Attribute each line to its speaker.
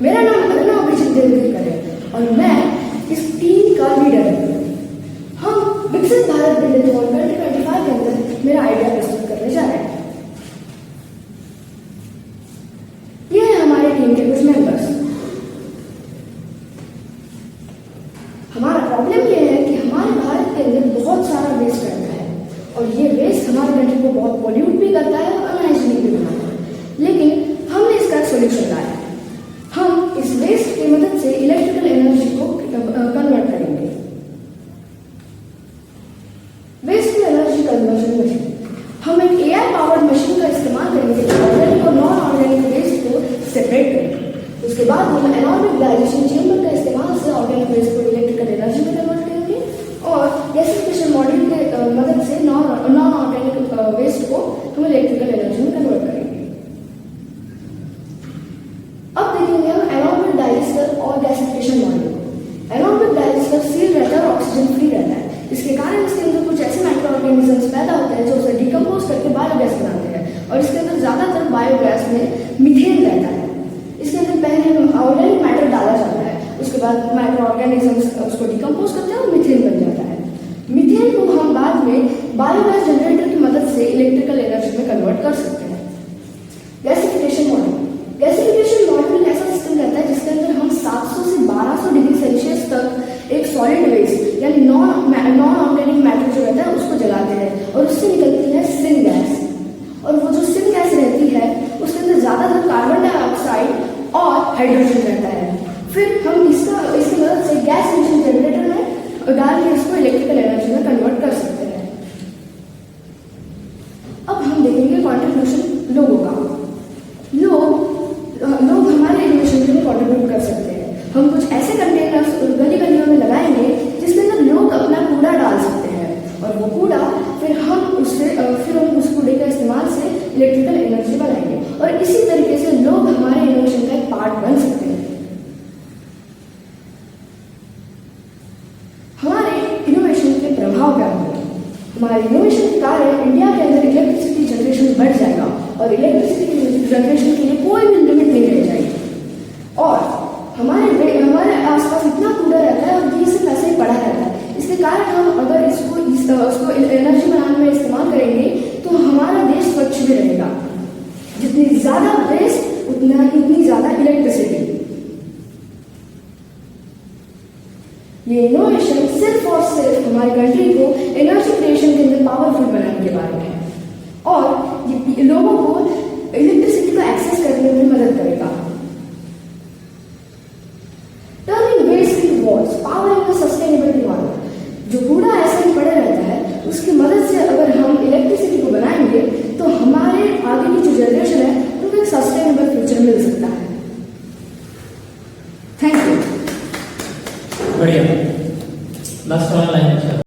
Speaker 1: मेरा नाम अरुणा अभिजीत देवधर है और मैं इस टीम का लीडर हूँ। हम विकसित भारत बिल्ड 2025 के अंदर मेरा आइडिया प्रस्तुत करने जा रहे हैं। ये है हमारे टीम के कुछ मेंबर्स। हमारा प्रॉब्लम ये है कि हमारे भारत के अंदर बहुत सारा वेस्ट रहता है और ये वेस्ट हमारे कंट्री को बहुत पॉल्यूट भी करता है और अनहाइजीनिक भी बनाता है। लेकिन हमने इसका सोल्यूशन लाया। हम इस वेस्ट की मदद से इलेक्ट्रिकल एनर्जी को कन्वर्ट करेंगे। Waste to energy conversion machine. हम एक एआई पावर्ड मशीन का इस्तेमाल करेंगे जो ऑर्गेनिक और नॉन ऑर्गेनिक वेस्ट को सेपरेट करेंगे। उसके बाद हम एनारोबिक डाइजेशन चेंबर का इस्तेमाल से ऑर्गेनिक वेस्ट को इलेक्ट्रिकल एनर्जी में कन्वर्ट करेंगे और गैसिफिकेशन मॉड्यूल के मदद से नॉन ऑर्गेनिक वेस्ट को हम इलेक्ट्रिकल एनर्जी में कन्वर्ट करेंगे। अब देखेंगे हम एनारोबिक डाइजेस्टर और gasification module. Anaerobic digester seal रहता है और ऑक्सीजन फ्री रहता है। इसके कारण इसके अंदर कुछ ऐसे माइक्रो ऑर्गेनिजम्स पैदा होते हैं जो उसे डिकम्पोज करके बायोगैस बनाते हैं और इसके अंदर ज्यादातर बायोगैस में मीथेन रहता है। इसके अंदर पहले ऑर्गेनिक मैटर डाला जाता है, उसके बाद माइक्रो ऑर्गेनिजम्स उसको डिकम्पोज करते हैं और मीथेन बन जाता है। मीथेन को हम बाद में बायोगैस जनरेटर की मदद से इलेक्ट्रिकल एनर्जी में कन्वर्ट कर सकते हैं। Gasification module. गैसिफिकेशन मॉड्यूल ऐसा सिस्टम रहता है जिसके अंदर हम 700 से 1200 डिग्री सेल्सियस तक एक सॉलिड वेस्ट यानी नॉन ऑर्गेनिक मैटर जो रहता है उसको जलाते हैं और उससे निकलती है सिन गैस। और वो जो सिन गैस रहती है उसके अंदर ज्यादातर कार्बन डाइऑक्साइड और हाइड्रोजन रहता है। फिर हम इसकी मदद से गैस एमिशन जनरेटर में डाल के इसको इलेक्ट्रिकल एनर्जी में कन्वर्ट कर सकते हैं। अब हम देखेंगे कॉन्ट्रीब्यूशन लोगों का। लोग हमारे इनोवेशन के लिए कॉन्ट्रीब्यूट कर सकते हैं। हम कुछ ऐसे कंटेनर्स गली गलियों में लगाएंगे जिसके अंदर लोग अपना कूड़ा डाल सकते हैं और वो कूड़ा फिर हम उस कूड़े का इस्तेमाल से इलेक्ट्रिकल एनर्जी बनाएंगे और इसी तरीके से लोग हमारे इनोवेशन का एक पार्ट बन सकते हैं। हमारे इनोवेशन के प्रभाव क्या होंगे? हमारे इनोवेशन के कारण इंडिया के अंदर इलेक्ट्रिसिटी जनरेशन बढ़ जाएगा और इलेक्ट्रिसिटी जनरेशन के लिए कोई भी लिमिट नहीं रह जाएगी। और हमारे आसपास इतना कूड़ा रहता है और ये सिर्फ ऐसे ही पड़ा रहता है। इसके कारण हम अगर उसको एनर्जी बनाने में इस्तेमाल करेंगे तो हमारा देश स्वच्छ भी रहेगा। जितनी ज्यादा वेस्ट उतनी ज्यादा इलेक्ट्रिसिटी। ये इनोवेशन सिर्फ और सिर्फ हमारी कंट्री को एनर्जी क्रिएशन के अंदर पावरफुल बनाने के बारे में है और ये लोगों को इलेक्ट्रिसिटी को एक्सेस करने में मदद करेगा। Turning waste into walls, powering a sustainable environment. जो कूड़ा ऐसा ही पड़ा रहता है उसकी मदद से अगर हम इलेक्ट्रिसिटी को बनाएंगे तो हमारे आगे की जो जनरेशन है उनको एक सस्टेनेबल फ्यूचर मिल सकता है। Thank you.
Speaker 2: बढ़िया। लास्ट वाला लाइन